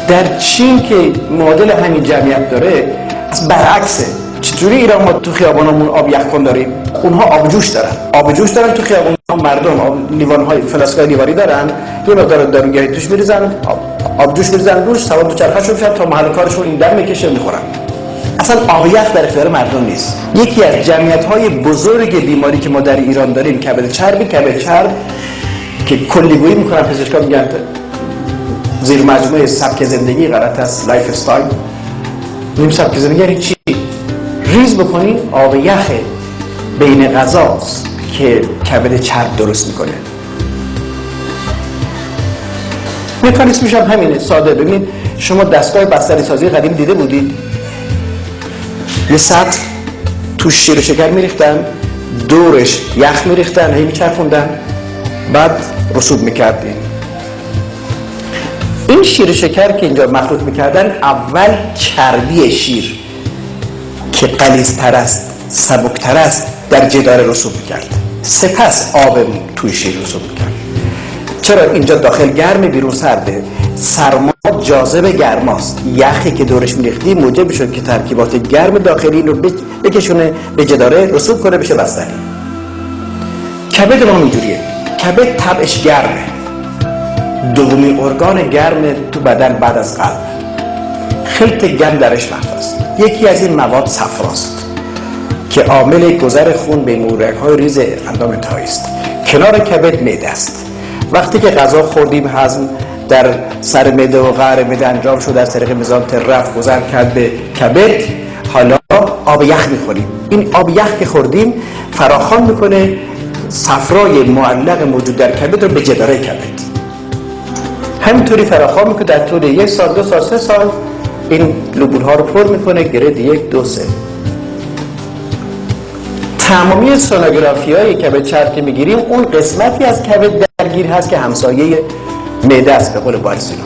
در چین که معادل همین جمعیت داره برعکسه. چطوری ایران ما تو خیابانمون آب یخکن داریم؟ اونها آب جوش دارن. آب جوش دارن تو خیابان، مردم لیوان‌های فلاسک‌های دیواری دارن، یه مقدار داروگیاهی توش میریزن، آب جوش میریزن روش، سوار دوچرخه‌شون میشن تا محل کارشون این در میکشه میخورن. اصلا آب یخ در اختیار مردم نیست. یکی از جمعیت‌های بزرگ بیماری که ما در ایران داریم کبد چرب که کلیگویی میکنن پزشکا میگن زیر مجموعه سبک زندگی غلط است، لایف استایل. این سبک زندگی یعنی چی؟ ریز بکنین آب یخ بین غذاست که کبد چرب درست میکنه. مکانیسمش هم همینه، ساده. ببینید شما دستگاه بستری سازی قدیم دیده بودید؟ یه سطل توش شیر و شکر میریختن، دورش یخ میریختن، هی میچرخوندن، بعد رسوب میکردین. این شیر و شکر که اینجا مخلوط میکردن، اول چربی شیر که غلیظ‌تر است، سبکتر است، در جدار رسوب میکرد، سپس آب توی شیر رسوب میکرد. چرا؟ اینجا داخل گرمه، بیرون سرده. سرما جاذب گرماست. یخی که دورش میریختی موجب شد که ترکیبات گرم داخلی رو بکشونه به جداره، رسوب کنه، بشه بستنی. کبد ما اینجوریه. کبد طبعش گرمه، دومین ارگان گرم تو بدن بعد از قلب. خلط گرم درش محفظ. یکی از این مواد صفراست که عامل گذر خون بین رگ‌های ریز اندام انتهایی است. کنار کبد معده است. وقتی که غذا خوردیم، هضم در سر معده و قعر معده انجام شد، از طریق میزان رفت گذر کرد به کبد. حالا آب یخ میخوریم. این آب یخ که خوردیم فراخوان میکنه صفرای معلق موجود در کبد رو به جداره کبد. همینطوری فراخوان میکنه در طول 1 سال، 2 سال، 3 سال این لوبول ها رو پر میکنه، گرید 1، 2، 3. تمامی سونوگرافی های کبد چرب که میگیریم اون قسمتی از کبد درگیر هست که همسایه معده است، به قول بارسلون.